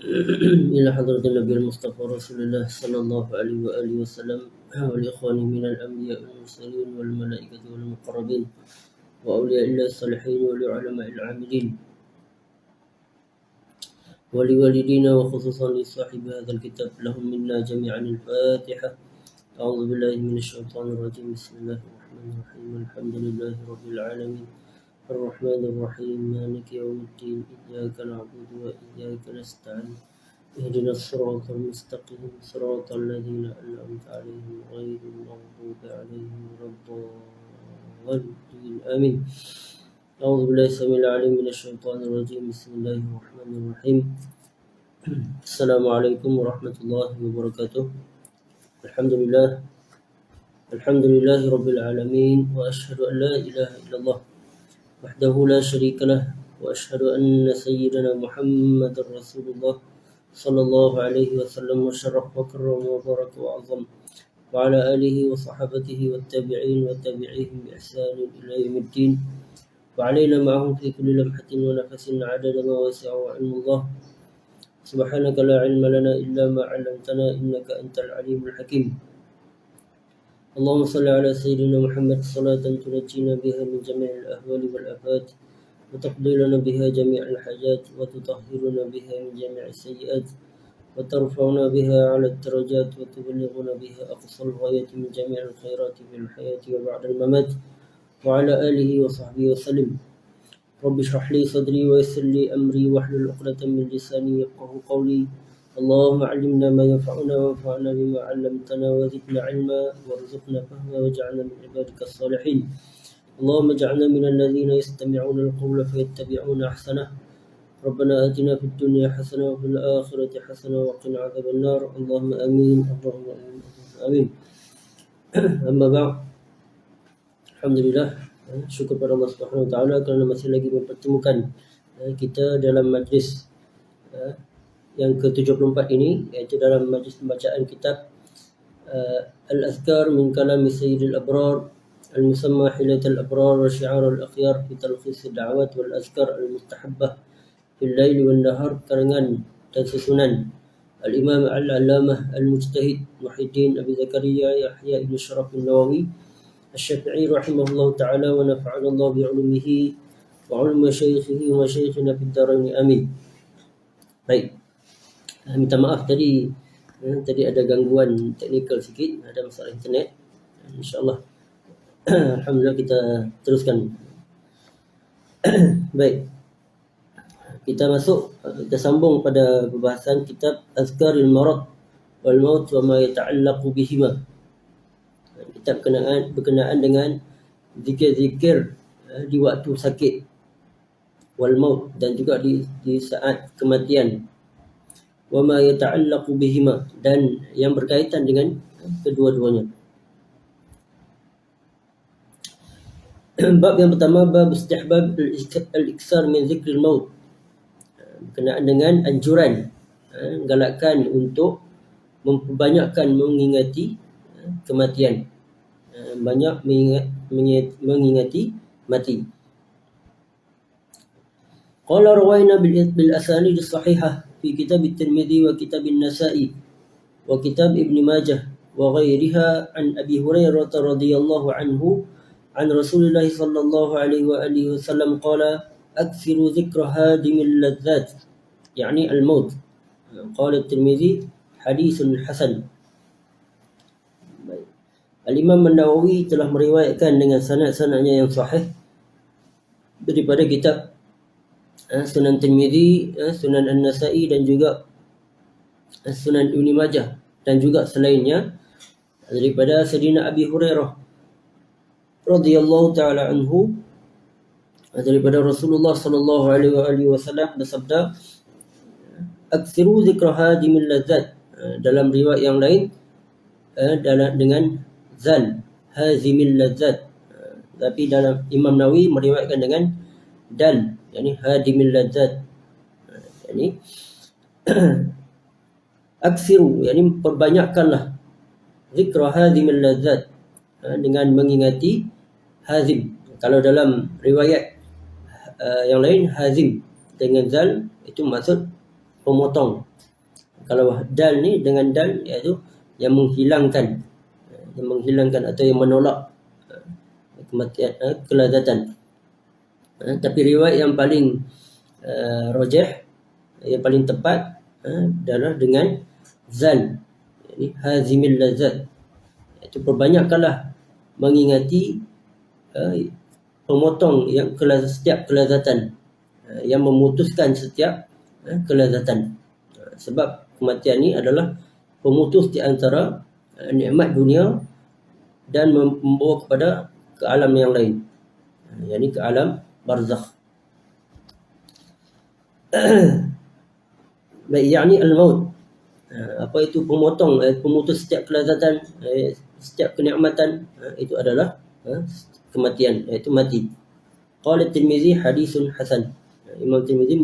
إلى حضرة النبي المصطفى رسول الله صلى الله عليه وآله وسلم والإخوان من الأنبياء والمرسلين والملائكة والمقربين وأولياء الله الصالحين ولعلماء العاملين ولوالدينا وخصوصا لصاحب هذا الكتاب لهم منا جميعا الفاتحة. أعوذ بالله من الشيطان الرجيم. بسم الله الرحمن الرحيم. الحمد لله رب العالمين الرحمن الرحيم مالك يوم الدين إياك نعبد وإياك نستعين اهدنا الصراط المستقيم صراط الذين أنعمت عليهم غير المغضوب عليهم ولا الضالين آمين. أعوذ بالله السميع العليم من الشيطان الرجيم. بسم الله الرحمن الرحيم. السلام عليكم ورحمة الله وبركاته. الحمد لله رب العالمين وأشهد أن لا إله إلا الله وحده لا شريك له وأشهد أن سيدنا محمد رسول الله صلى الله عليه وسلم وشرف وكرم وبارك وعظم وعلى آله وصحبه والتابعين وتابعيهم بإحسان إلى يوم الدين وعلينا معهم في كل لمحة ونفس عدد ما وسع علم الله. سبحانك لا علم لنا إلا ما علمتنا إنك أنت العليم الحكيم. اللهم صل على سيدنا محمد صلاة تنجينا بها من جميع الأهوال والآفات وتقضي لنا بها جميع الحاجات وتطهرنا بها من جميع السيئات وترفعنا بها على الدرجات وتبلغنا بها أقصى الغاية من جميع الخيرات في الحياة وبعد الممات وعلى آله وصحبه وسلم. رب اشرح لي صدري ويسر لي أمري واحلل عقدة من لساني يفقهوا قولي. اللهم علمنا ما ينفعنا وانفعنا بما علمتنا وزدنا علما وارزقنا فهما واجعلنا من عبادك الصالحين. اللهم اجعلنا من الذين يستمعون القول فيتبعون أحسنه. ربنا آتنا في الدنيا حسنة وفي الآخرة حسنة وقنا عذاب النار. اللهم آمين اللهم آمين آمين. أما بعد, Alhamdulillah, syukur pada Allah Subhanahu Wa Taala kerana masih lagi mempertemukan kita dalam majlis yang ke-74 ini, iaitu dalam majlis pembacaan kitab Al-Azkar min Kalami Sayyidil Abrar Al-Musamma Hilatul Abrar wa Syi'ar Al-Akhyar fi Talkhis Ad-Da'awat wal Azkar Al-Mustahabbah fil Lail wan Nahar, karangan dan susunan Al-Imam Al-Allamah Al-Mujtahid Muhyiddin Abi Zakaria Yahya ibn Sharaf An-Nawawi Asy-Syafi'i rahimahullah ta'ala wa nafa'ana Allah bi'ulumihi wa 'ulumi syaikhihi wa syaikhina fid dharain amin. Baik. Minta maaf tadi ada gangguan teknikal sikit, ada masalah internet. InsyaAllah alhamdulillah kita teruskan. Baik. Kita sambung pada pembahasan kitab Azkaril Marad wal Maut wa ma yata'allaqu bihima. Kitab berkenaan dengan zikir-zikir di waktu sakit wal maut dan juga di saat kematian. Wa ma yata'allaqu bihima, dan yang berkaitan dengan kedua-duanya. Bab yang pertama, bab istihbab al-iksar min zikril maut, berkenaan dengan anjuran, galakkan untuk memperbanyakkan mengingati kematian, banyak mengingati mati. Qala rawaina bil asanid as-sahihah fi kitab at-Tirmidzi wa kitab an-Nasa'i wa kitab Ibn Majah wa ghairiha an Abi Hurairah radhiyallahu anhu an Rasulullah sallallahu alaihi wa alihi wasallam qala akthiru dhikra hadimil ladzat, yani al-maut. Qala at-Tirmidzi hadithun hasan. Al-Imam An-Nawawi telah meriwayatkan dengan sanad-sanadnya yang sahih daripada kitab Sunan Tirmidzi, Sunan An-Nasa'i dan juga Sunan Ibn Majah dan juga selainnya daripada Sayyidina Abi Hurairah radhiyallahu taala anhu, daripada Rasulullah sallallahu alaihi wasallam bersabda, aksiru zikra hadimil ladzat, dalam riwayat yang lain dengan zal hazimil ladzat, tapi dalam Imam Nawawi meriwayatkan dengan dal, yakni hadimil ladzat, yakni aksiru, yakni perbanyakkanlah zikra hadimil ladzat, dengan mengingati hazim. Kalau dalam riwayat yang lain hazim dengan zal, itu maksud pemotong. Kalau dal ni dengan dal iaitu yang menghilangkan, atau yang menolak kematian, kelazatan. Tapi riwayat yang paling rajih, yang paling tepat adalah dengan zal, yani hazimil lazat, iaitu perbanyakkanlah mengingati pemotong yang setiap kelazatan, yang memutuskan setiap kelazatan. Sebab kematian ni adalah pemutus di antara nikmat dunia dan membawa kepada ke alam yang lain, yakni ke alam barzakh. Baik, yakni al-maut. Apa itu pemotong, pemutus setiap kelazatan, setiap kenikmatan, itu adalah kematian, iaitu mati. Qala Tirmizi hadisun hasan. Imam Tirmizi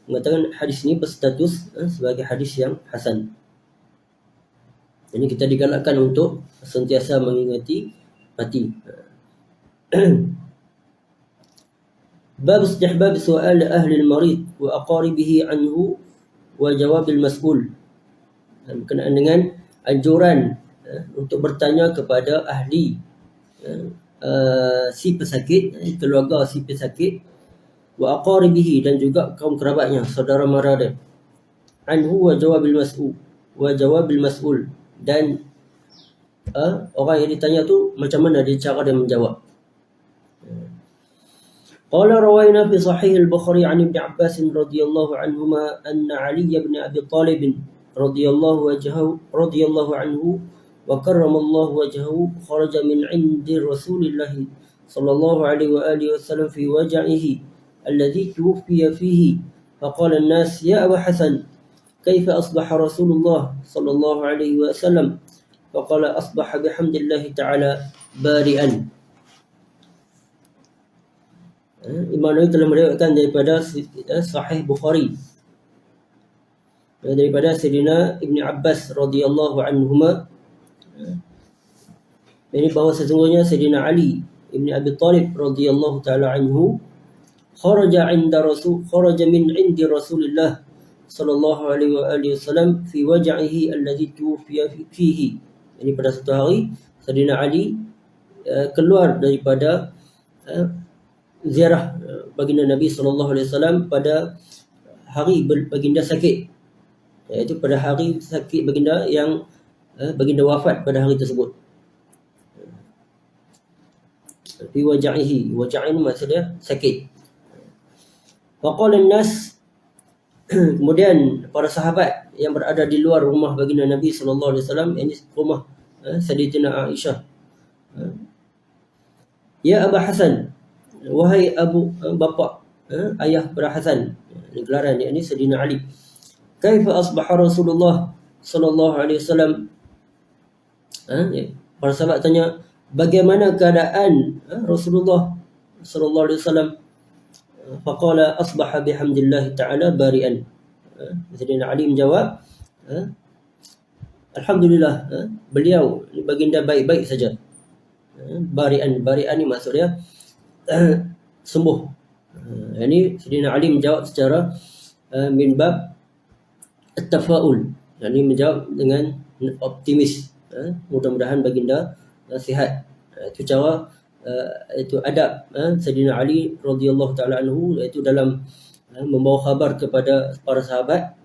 mengatakan hadis ini berstatus sebagai hadis yang hasan. Jadi kita digalakkan untuk sentiasa mengingati mati. Bab istihbab su'al ahli al-marid wa aqaribihi anhu wa jawab al-mas'ul. Berkenaan dengan anjuran untuk bertanya kepada ahli si pesakit, keluarga si pesakit, wa aqaribihi, dan juga kaum kerabatnya, saudara mara dia, anhu wa jawab al-mas'ul, dan orang yang ditanya tu macam mana dia cara dia menjawab. Qala rawayna fi sahih al-Bukhari an Ibn Abbas radhiyallahu anhuma anna Ali ibn Abi Talib radhiyallahu anhu wa karramallahu wajhahu kharaja min 'indi Rasulillah sallallahu alaihi wa alihi wasallam fi waj'ihi alladhi tuwfiya fihi faqala an-nas ya Aba Hasan kaifa asbaha Rasulullah sallallahu alaihi wasallam faqala asbaha bihamdillah ta'ala bari'an. Imam Nawawi telah meriwayatkan daripada Sahih Bukhari daripada Sayyidina Ibn Abbas radhiyallahu anhuma, ini bahawa sesungguhnya Sayyidina Ali Ibn Abi Talib radhiyallahu taala anhu kharaja min 'indi Rasulillah sallallahu alaihi wa alihi wasallam fi waj'ihi alladhi tuwfiya fihi. Ini pada satu hari Sayyidina Ali keluar daripada ziarah baginda Nabi sallallahu alaihi wasallam pada hari baginda sakit, iaitu pada hari sakit baginda yang baginda wafat pada hari tersebut. Fi waj'ihi, waj'in maksudnya sakit. Faqala an-nas, kemudian para sahabat yang berada di luar rumah baginda Nabi sallallahu alaihi wasallam, ini rumah Sayyidatina Aisyah, ya Aba Hasan, wahai Abu bapa, ayah pada Hasan, ini gelaran ini Sayyidina Ali. Kaifa asbaha Rasulullah sallallahu alaihi wasallam, para sahabat tanya bagaimana keadaan Rasulullah sallallahu alaihi wasallam. Faqala asbaha bihamdillah ta'ala bari'an. Sayyidina Ali menjawab, alhamdulillah, beliau baginda baik-baik saja. Bari'an ni maksudnya sembuh. Ini Sayyidina Ali menjawab secara min bab at-tafaul, yakni menjawab dengan optimis, mudah-mudahan baginda sihat. Itu cara, itu adab Sayyidina Ali radhiyallahu taala anhu, iaitu dalam membawa khabar kepada para sahabat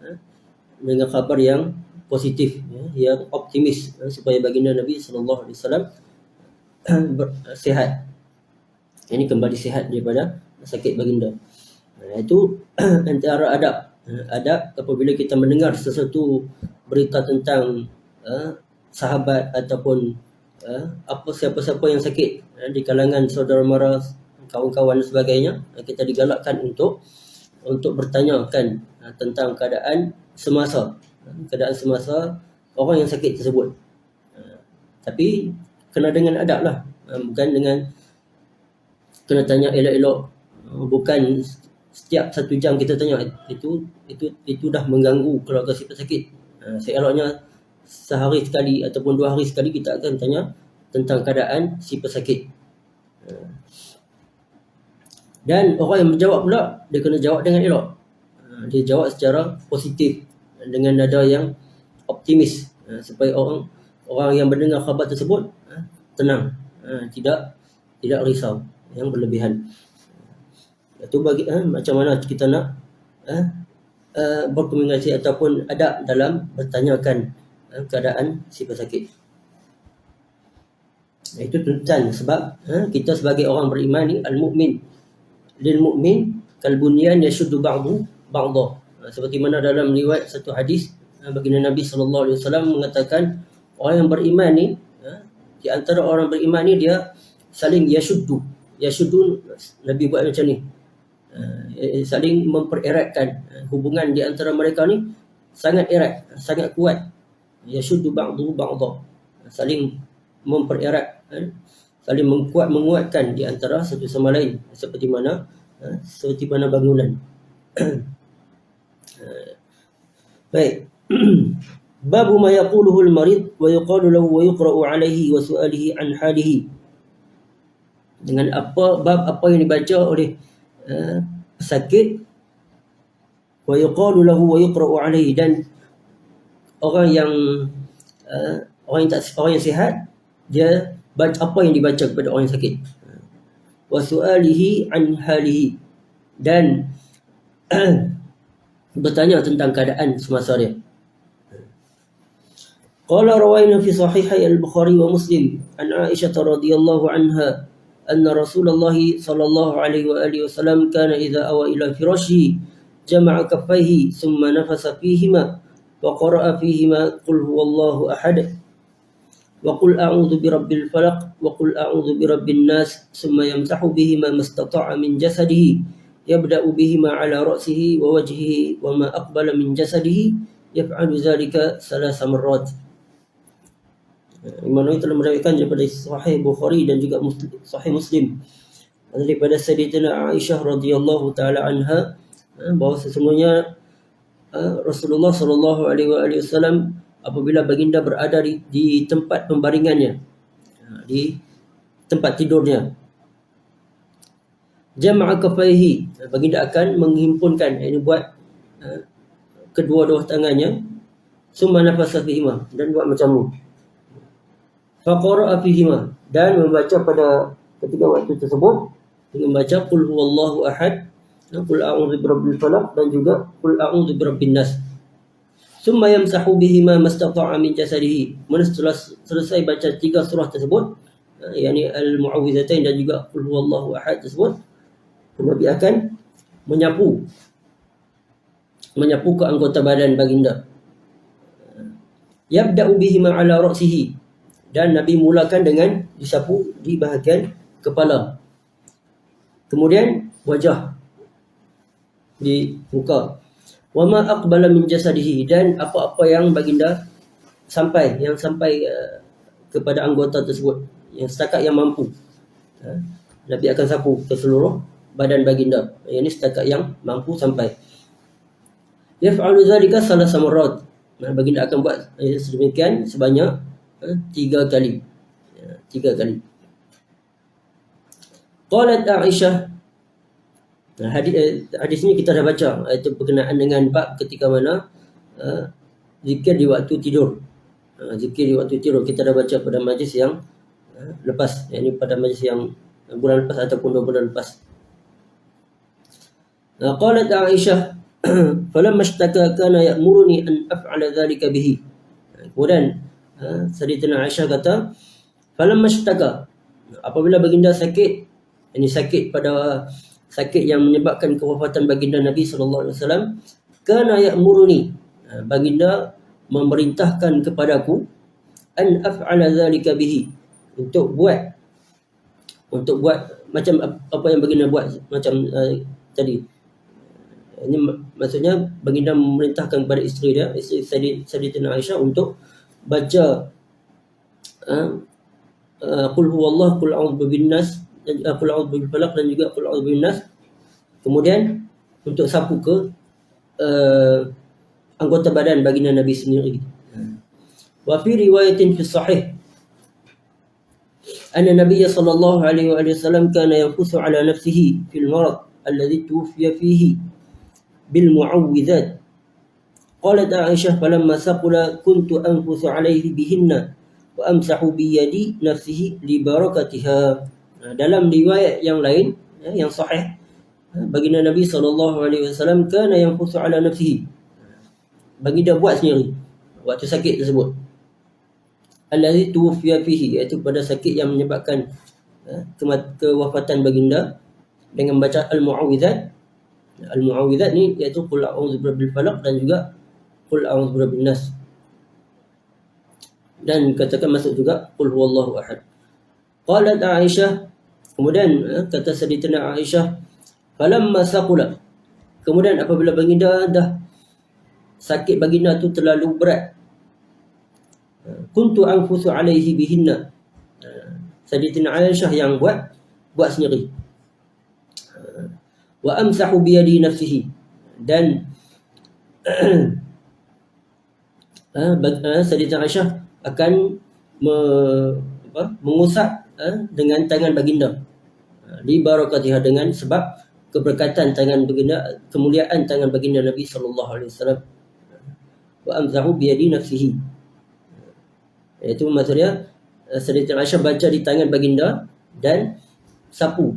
dengan khabar yang positif, yang optimis, supaya baginda Nabi sallallahu alaihi wasallam sihat. Ini kembali sihat daripada sakit baginda. Itu antara adab apabila kita mendengar sesuatu berita tentang sahabat ataupun siapa-siapa yang sakit di kalangan saudara mara, kawan-kawan dan sebagainya, kita digalakkan untuk bertanyakan tentang keadaan semasa orang yang sakit tersebut. Tapi kena dengan adab lah, bukan dengan kena tanya elok-elok, bukan setiap 1 jam kita tanya. Itu dah mengganggu keluarga si pesakit. Seeloknya sehari sekali ataupun 2 hari sekali kita akan tanya tentang keadaan si pesakit. Dan orang yang menjawab pula, dia kena jawab dengan elok. Dia jawab secara positif dengan nada yang optimis, supaya orang yang mendengar khabar tersebut tenang, tidak risau yang berlebihan. Itu bagi macam mana kita nak berkomunikasi ataupun adab dalam bertanyakan keadaan si pesakit. Itu tuntutan sebab kita sebagai orang beriman ni, al-mu'min lil mu'min kal bunyan yashuddu ba'du ba'dha. Seperti mana dalam riwayat satu hadis baginda Nabi sallallahu alaihi wasallam mengatakan orang yang beriman ni, di antara orang beriman ni dia saling yashuddu. Yashuddu Nabi buat macam ni. Saling mempereratkan hubungan di antara mereka ni sangat erat, sangat kuat. Yashuddu ba'du ba'dha. Saling mempererat, saling menguatkan di antara satu sama lain seperti mana bangunan. Baik. Babu ma yaquluhu al-marid wa yuqalu lahu wa yuqra'u alayhi wa su'alihi an halihi. Dengan bab apa yang dibaca oleh pesakit, wa yuqalu lahu wa yuqra'u alayhi, dan orang yang sihat dia baca apa yang dibaca kepada orang yang sakit. Wa su'alihi an halihi, dan bertanya tentang keadaan semasa dia. Qala rawayna fi sahihai al-Bukhari wa Muslim an Aisyah radhiyallahu anha anna Rasulullah sallallahu alaihi wa alihi wasallam kana idza awa ila firashihi jama'a kaffaihi thumma nafasa fihima wa qara'a fihima qul huwallahu ahad wa qul a'udzu birabbil falaq wa qul a'udzu birabbin nas thumma yamsahu bihima mastata'a min jasadihi yabda'u bihima ala ra'sihi wa wajhihi wa ma aqbala min jasadihi yaf'alu dhalika thalatha marrat. Imam Nawawi telah meriwayatkan daripada Sahih Bukhari dan juga Sahih Muslim daripada Sayyidatina Aisyah radhiyallahu taala anha bahawa sesungguhnya Rasulullah sallallahu alaihi wasallam apabila baginda berada di tempat pembaringannya, di tempat tidurnya, jama'a kafaihi, baginda akan menghimpunkan, ini buat kedua-dua tangannya, summa nafasa fihima, dan buat macam ni, faqara'a fihima, dan membaca pada ketika waktu tersebut dengan membaca qul huwallahu ahad, qul a'udzu birabbil falaq, dan juga qul a'udzu birabbin nas. Summa yamsahu bihima mastata'a min jasadihi. Setelah selesai baca 3 surah tersebut, yakni al-mu'awwidhatain dan juga qul huwallahu ahad tersebut, Nabi akan menyapu ke anggota badan baginda. Yabda'u bihima ala ra'sihi, dan Nabi mulakan dengan disapu di bahagian kepala. Kemudian wajah, di muka. Wa ma aqbala min jasadihi, dan apa-apa yang baginda sampai kepada anggota tersebut, yang setakat yang mampu. Nabi akan sapu ke seluruh badan baginda, yang ini setakat yang mampu sampai. Yaf'alu dhalika thalatha marrat. Baginda akan buat sedemikian sebanyak 3 kali. 3 kali. Qalat Aisyah, hadis ini kita dah baca, itu berkenaan dengan bab ketika mana zikir di waktu tidur. Zikir di waktu tidur kita dah baca pada majlis yang lepas, yakni pada majlis yang bulan lepas ataupun 2 bulan lepas. Qalat Aisyah falamma ishtaka kana ya'muruni an af'ala dhalika bihi. Kemudian Sayyidatina Aisyah kata, falamma ishtaka, apabila baginda sakit, ini sakit yang menyebabkan kewafatan baginda Nabi sallallahu alaihi wasallam, kana ya'muruni, baginda memerintahkan kepadaku, an af'ala dhalika bihi, untuk buat macam apa yang baginda buat macam tadi. Ini maksudnya baginda memerintahkan kepada isteri dia, isteri Sayyidatina Aisyah, untuk baca qul huwallahu, qul a'udzu bin nas, qul a'udzu bil falaq, dan juga qul a'udzu bin nas. Kemudian untuk sapu ke anggota badan baginda Nabi sendiri. Wa fi riwayatin fi sahih anna Nabiy sallallahu alaihi wasallam kana yanfusu ala nafsihi fil marad alladhi tuwfiya fihi بالمعوذات. قالت عائشة فلما ثقل كنت أنفث عليه بهن وأمسح بيدي نفسه لبركتها. Dalam riwayat yang lain yang sahih, baginda Nabi SAW kana yanfuthu ala nafsihi, baginda buat sendiri waktu sakit tersebut. Allazi tuwfiya fihi, iaitu pada sakit yang menyebabkan kewafatan baginda, dengan baca al-mu'awwidzat. Al-mu'awwidzat ni iaitu qul a'udzu birabbil falaq dan juga qul a'udzu birabbin nas, dan katakan masuk juga qul huwallahu ahad. Qalat Aisyah, kemudian kata Sayyidatina Aisyah, falamma saqula, kemudian apabila baginda dah sakit, baginda tu terlalu berat, kuntu anfusu alaihi bihinna, Sayyidatina Aisyah yang buat sendiri. Wa amsahu biyadi nafsihi, dan Sayyidatina Aisyah akan mengusap dengan tangan baginda, li barakatiha, dengan sebab keberkatan tangan baginda, kemuliaan tangan baginda Nabi SAW. Wa amsahu biyadi nafsihi, iaitu maksudnya Sayyidatina Aisyah baca di tangan baginda dan sapu,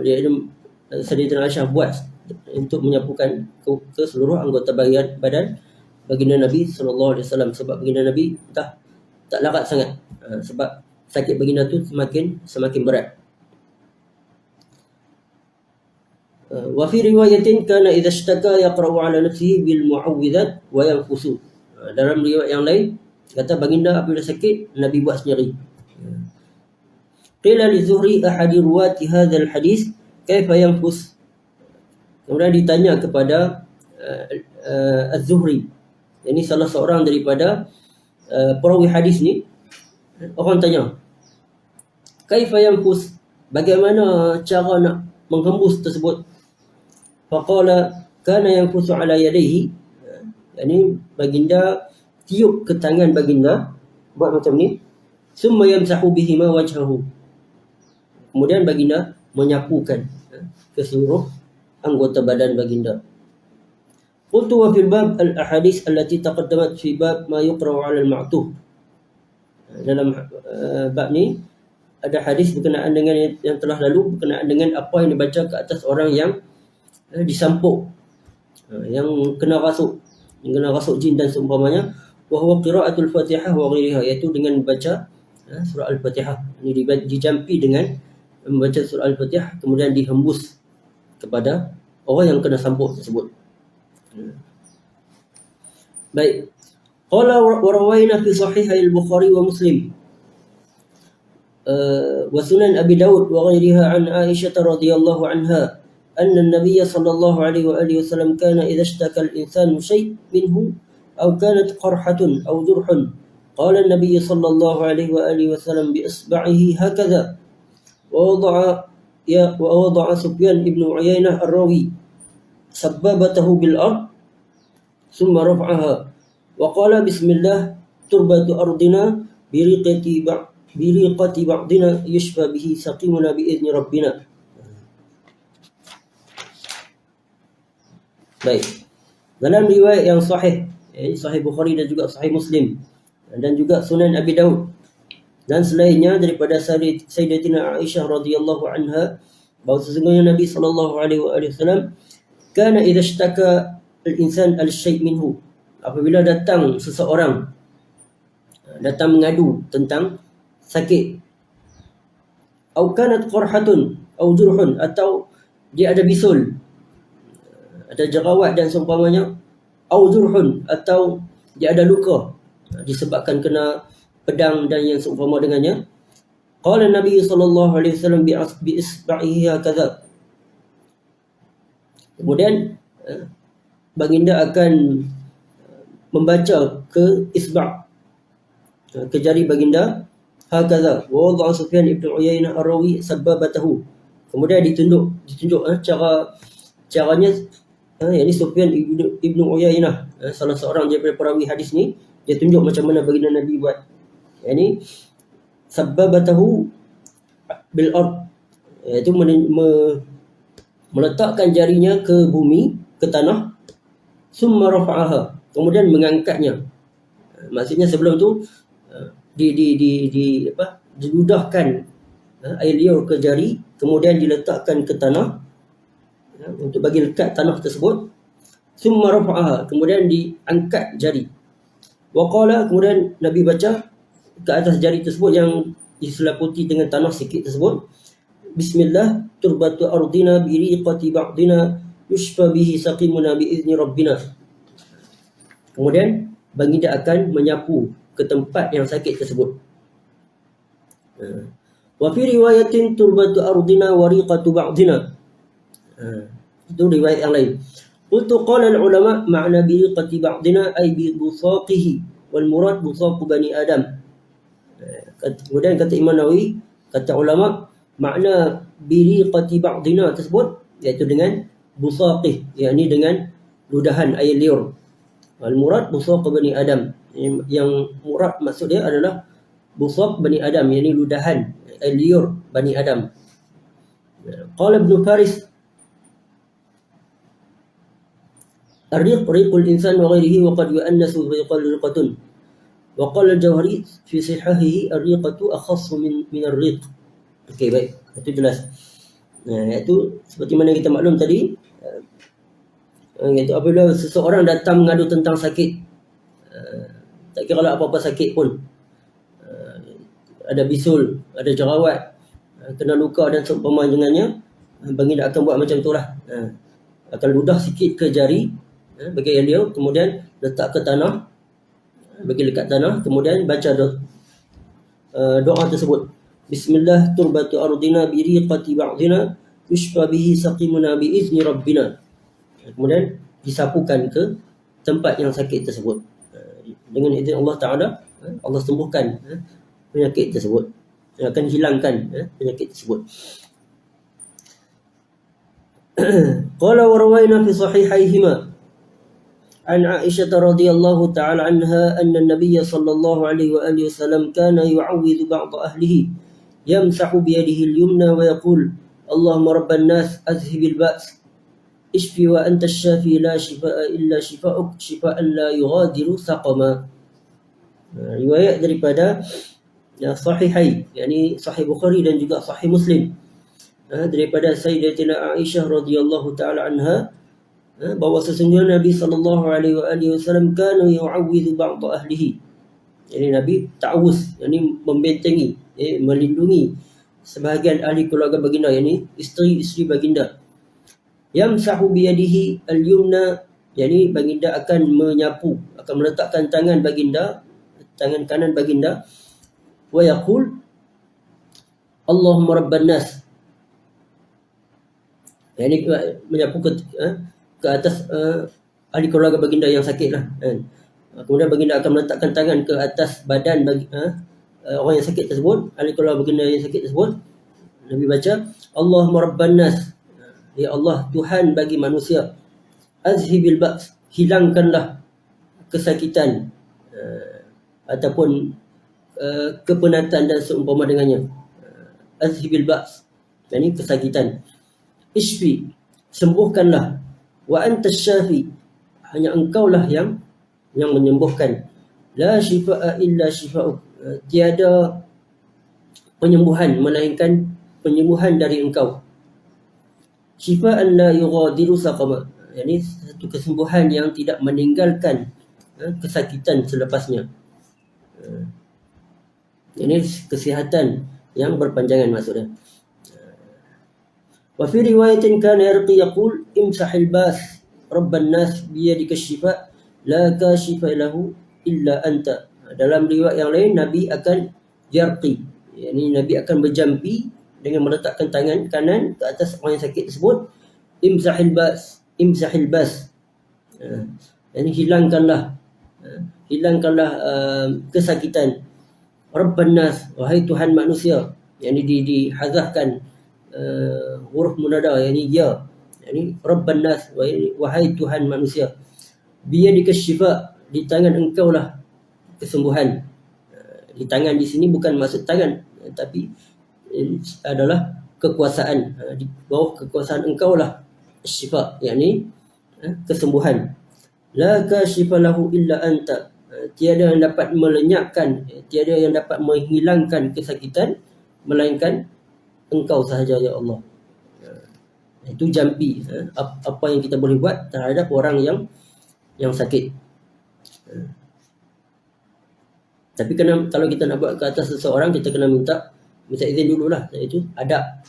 iaitu Sayyidatina Aisyah buat untuk menyapukan ke seluruh anggota badan baginda Nabi SAW, sebab baginda Nabi tak larat sangat, sebab sakit baginda tu semakin berat. Wa fi riwayatin kana idza ishtaka yaqra'u 'ala nafsihi bil mu'awwidzat wa yanfusu. Dalam riwayat yang lain kata baginda apabila sakit Nabi buat sendiri. Qila li Zuhri ahadi ruwati hadzal hadis kaifa yanfus. Kemudian ditanya kepada Az-Zuhri, ini salah seorang daripada perawi hadis ni, orang tanya, kaifa yanfus, bagaimana cara nak menghembus tersebut? Faqala kana yanfusu ala yadayhi, yani baginda tiup ke tangan baginda, buat macam ni, summa yamsahu bihima wajhahu, kemudian baginda menyapukan ke seluruh anggota badan baginda. Qultu wa fil bab al-ahadith allati taqaddamat fi bab ma yuqra'u 'ala al-ma'tuh. Dalam bab ni ada hadis berkenaan dengan yang telah lalu, berkenaan dengan apa yang dibaca ke atas orang yang disampuk, yang kena rasuk jin dan seumpamanya. Wa huwa qira'atul Fatihah wa ghairiha, iaitu dengan membaca surah Al-Fatihah. Ini dijampi dengan membaca surah Al-Fatihah kemudian dihembus kepada orang yang kena sampuk tersebut. Baik. Qala wa rawaina fi sahih al-Bukhari wa Muslim wa sunan Abi Daud wa ghairiha an Aisyah radhiyallahu anha anna an-nabiy sallallahu alaihi wa alihi wasallam kana idza ishtaka al-insanu shay' minhu aw kanat qarhatun aw jurhun qala an-nabiy sallallahu alaihi wa alihi wasallam bi isba'ihi hakadha wa wada'a Sufyan ibn Uyainah ar-rawi sabbabatahu bil ard thumma rafa'aha wa qala bismillah turbatu ardina biriqati ba'dina yushfa bihi saqimuna bi idzni rabbina. Baik. Dalam riwayat yang sahih, sahih Bukhari dan juga sahih Muslim dan juga Sunan Abi Daud dan selainnya daripada Sayyidatina Aisyah radhiyallahu anha, bahawa sesungguhnya Nabi sallallahu alaihi wasallam kana idza ishtaka al-insan al-shay' minhu, apabila datang seseorang datang mengadu tentang sakit, au kanat qarhatun au jurhun, atau dia ada bisul, ada jerawat dan seumpamanya, au jurhun, atau dia ada luka disebabkan kena pedang dan yang seumpama dengannya. Qala Nabi sallallahu alaihi wasallam bi isba'ihi hakadha, kemudian baginda akan membaca ke isba', ke jari baginda, hakadha wa wada'a Sufyan ibn Uyainah ar-rawi sababatahu, kemudian ditunjuk caranya, yakni Sufyan ibn Uyainah, salah seorang daripada perawi hadis ni, dia tunjuk macam mana baginda Nabi buat, yakni sababatahu bil ard, iaitu meletakkan jarinya ke bumi ke tanah, summa rafa'aha, kemudian mengangkatnya. Maksudnya sebelum tu diludahkan air liur ke jari, kemudian diletakkan ke tanah untuk bagi lekat tanah tersebut. Summa rafa'aha, kemudian diangkat jari. Wa qala, kemudian Nabi baca ke atas jari tersebut yang diselaputi dengan tanah sikit tersebut, Bismillah turbatu ardina biriqati ba'dina yushfa bihi saqimuna biizni rabbina. Kemudian baginda akan menyapu ke tempat yang sakit tersebut. Wa fi riwayatin turbatu ardina wariqatu ba'dina. Itu riwayat yang lain. Qultu qala al-ulama ma'na biriqati ba'dina ay bi busaqihi wal murad busaqu bani Adam. Kemudian kata Imam Nawawi, kata ulama, makna biriqati ba'dina tersebut iaitu dengan busaqih, yakni dengan ludahan air liur. Wal murad busaq bani Adam. Yang murad maksud dia adalah busaq bani Adam, yakni ludahan air liur bani Adam. Qala Ibn Faris, Ar-riq riqul insan wa ghairihi wa qad yu'annasu riqal riqatun. Wa qala al-Jawhari fi sihahihi ar-riqatu akhassu min ar-riq. Okey, baik. Itu jelas. Iaitu seperti mana kita maklum tadi, iaitu apabila seseorang datang mengadu tentang sakit, tak kira lah apa-apa sakit pun, ada bisul, ada jerawat, kena luka dan seumpama dengannya, baginda akan buat macam itulah. Akan ludah sikit ke jari, bagi dia, kemudian letak ke tanah, bagi lekat tanah, kemudian baca doa tersebut. Bismillah turbatu ardina biriqati ba'dina yushfa bihi saqimuna biizni rabbina. Kemudian disapukan ke tempat yang sakit tersebut. Dengan izin Allah Ta'ala, Allah sembuhkan penyakit tersebut, akan hilangkan penyakit tersebut. Qala wa rawayna fi sahihayhima an Aisyah radhiyallahu ta'ala anha anna an-nabiy sallallahu alaihi wa alihi wasallam kana yu'awwidhu ba'd ahlihi yamsahu bi yadihi al-yumna wa yaqul Allahumma rabban nas azhibil ba's ishfi wa anta ash-shafi la shifaa illa shifaa'uk shifaa'an la yughadiru saqama. Riwayat daripada sahihai, yakni sahih Bukhari dan juga sahih Muslim, daripada Sayyidatina Aisyah radhiyallahu taala anha, bahawa sesungguhnya Nabi sallallahu alaihi wasallam kana yu'awwidhu ba'd ahlihi, yakni Nabi ta'awuz, yakni membentengi, melindungi sebahagian ahli keluarga baginda, yakni isteri-isteri baginda. Yamsahu biyadihi al-yumna, yakni baginda akan menyapu, akan meletakkan tangan baginda, tangan kanan baginda, wa yaqul Allahumma rabban nas, yakni menyapu ke atas ahli keluarga baginda yang sakit lah. Kemudian baginda akan meletakkan tangan ke atas badan orang yang sakit tersebut, ahli keluarga baginda yang sakit tersebut. Nabi baca Allahumma rabban nas, ya Allah Tuhan bagi manusia, azhibil ba's, hilangkanlah kesakitan ataupun kepenatan dan seumpama dengannya. Azhibil ba's, yakni kesakitan. Ishfi, sembuhkanlah. Wa anta syafi, hanya engkaulah yang menyembuhkan. La shifaa illa shifaa'uk, tiada penyembuhan melainkan penyembuhan dari engkau. Shifaa'an la yughadiru saqama, yakni satu kesembuhan yang tidak meninggalkan kesakitan selepasnya. Ini kesihatan yang berpanjangan maksudnya. Wa fi riwayatin kana yarqi yaqul imsahil bas rabban nas biyadika shifa la kashifa lahu illa anta. Dalam riwayat yang lain Nabi akan yarqi, yakni Nabi akan berjampi dengan meletakkan tangan kanan ke atas orang yang sakit tersebut. Imsahil bas, yakni hilangkanlah kesakitan. Rabban nas, wahai Tuhan manusia, yakni dihazafkan huruf munada, yakni ya, yakni Rabban nas, wahai Tuhan manusia. Biyadika syifa, di tangan engkau lah kesembuhan. Di tangan di sini bukan maksud tangan, tapi adalah kekuasaan. Di bawah kekuasaan engkau lah syifa, yakni kesembuhan. La kashifa lahu illa anta. Tiada yang dapat melenyapkan, tiada yang dapat menghilangkan kesakitan melainkan engkau sahaja ya Allah. Itu jampi apa yang kita boleh buat terhadap orang yang sakit. Tapi kalau kita nak buat ke atas seseorang, kita kena minta izin dululah. Itu adab.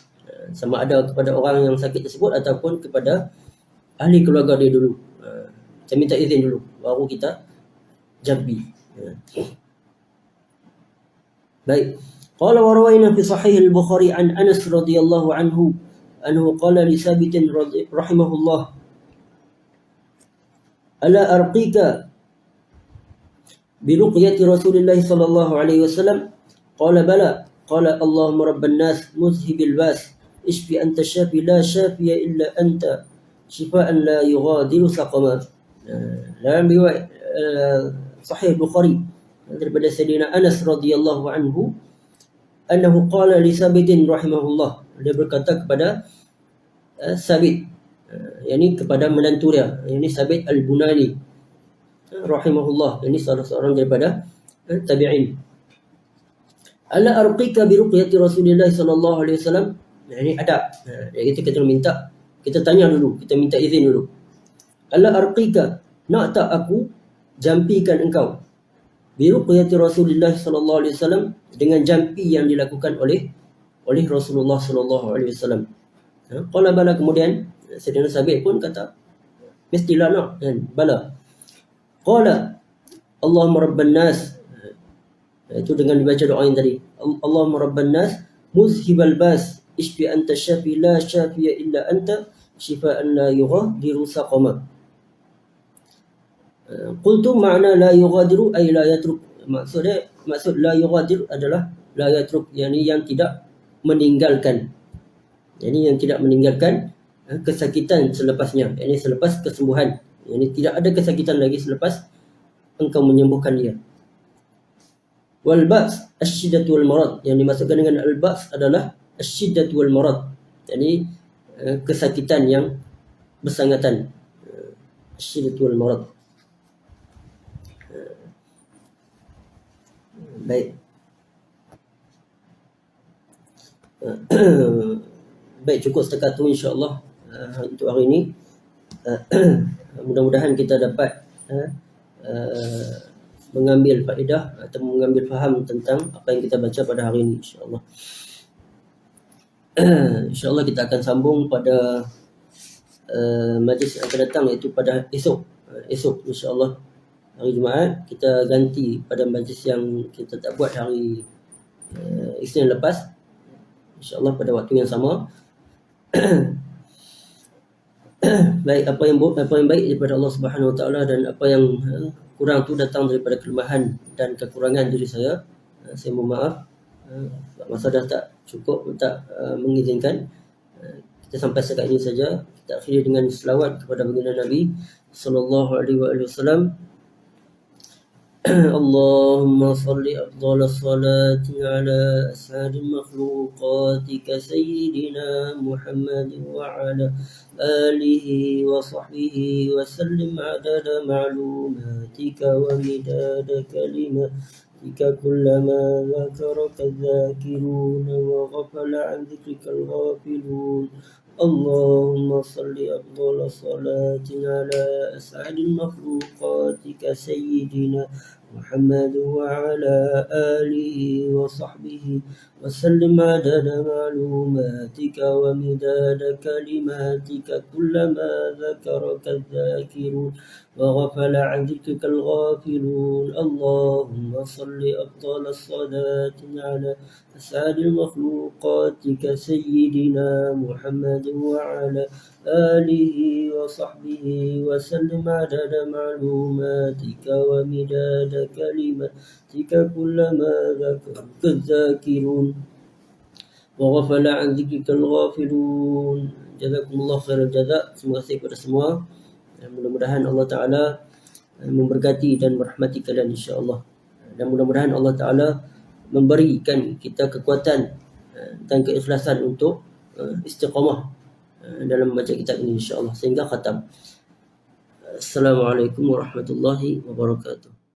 Sama ada kepada orang yang sakit tersebut ataupun kepada ahli keluarga dia dulu. Kita minta izin dulu baru kita jampi. Baik. Qala wa rawaina fi sahih al-Bukhari an Anas radhiyallahu anhu qala li Sabit rahimahullah ala arqika bi ruqyati Rasulillah sallallahu alaihi wasallam qala bala qala Allahumma rabban nas muzhibil bas ishfi anta syafi la syafiya illa anta shifaan la yughadiru saqama. Dalam riwayat Sahih Bukhari daripada Sayyidina Anas radhiyallahu anhu annahu qala li Sabitin rahimahullah, dia berkata kepada Sabit, yakni kepada menantu dia, yakni Sabit Al-Bunani rahimahullah, ini salah seorang daripada tabi'in. Ala arqika bi ruqyati Rasulillah sallallahu alaihi wasallam, ini adab. Jadi kita minta, kita tanya dulu, kita minta izin dulu. Ala arqika, nak tak aku jampikan engkau bi ruqyati Rasulillah sallallahu alaihi wasallam, dengan jampi yang dilakukan oleh Rasulullah sallallahu alaihi wasallam. Qala bala, kemudian Sayyidina Sabit pun kata mestilah nak, kan, bala. Qala Allahumma rabban nas, itu dengan dibaca doa yang tadi, Allahumma rabban nas muzhibal bas ishfi anta syafi la syafiya illa anta shifaan la yughadiru saqama. Qultu makna la yughadiru ay la yatruk. Maksud la yughadiru adalah la yatruk, yakni yang tidak meninggalkan. Yakni yang tidak meninggalkan kesakitan selepasnya, yakni selepas kesembuhan. Yakni tidak ada kesakitan lagi selepas engkau menyembuhkan dia. Wal ba's asy-syiddatu wal marad, yang dimaksudkan dengan al ba's adalah asy-syiddatu wal marad, yakni kesakitan yang bersangatan. Asy-syiddatu wal marad. Baik. Baik, cukup setakat tu insya-Allah untuk hari ini. Mudah-mudahan kita dapat mengambil faedah atau mengambil faham tentang apa yang kita baca pada hari ini insya-Allah. InsyaAllah kita akan sambung pada majlis yang akan datang, iaitu pada esok insya-Allah hari Jumaat. Kita ganti pada majlis yang kita tak buat hari Isnin lepas, insya-Allah pada waktu yang sama. Baik, apa yang baik daripada Allah Subhanahu Wa Taala dan apa yang kurang tu datang daripada kelemahan dan kekurangan diri saya. Saya mohon maaf. Masa dah tak cukup, tak mengizinkan. Kita sampai setakat ini saja. Kita akhiri dengan selawat kepada baginda Nabi sallallahu alaihi wasallam. Allahumma salli afdal as-salati ala as'adil makhluqatika sayyidina Muhammad wa ala alihi wa sahbihi wa sallim adada ma'lumatika wa midada kalimatika kullama dhakaraka dhakirun wa ghafala an dhikrika al-ghafilun. Allahumma salli afdal as-salati ala as'adil makhluqatika sayyidina Muhammad wa ala alihi wa sahbihi wa sallim adada ma'lumatika wa midada kalimatika kullama dhakaraka dhakirun wa ghafala an dhikrika al-ghafilun. Allahumma salli afdal as-salati ala as'adil makhluqatika sayyidina Muhammad wa ala alihi wa sahbihi wa sallim adada ma'lumatika wa midada kalimatika kullama dhakaraka dhakirun wa ghafala an dhikrika al-ghafilun. Jazakumullah khairal jazak. Terima kasih kepada semua. Mudah-mudahan Allah Ta'ala memberkati dan merahmati kalian insya-Allah. Dan mudah-mudahan Allah Ta'ala memberikan kita kekuatan dan keikhlasan untuk istiqamah dalam membaca kitab ini insya-Allah sehingga khatam. Assalamualaikum warahmatullahi wabarakatuh.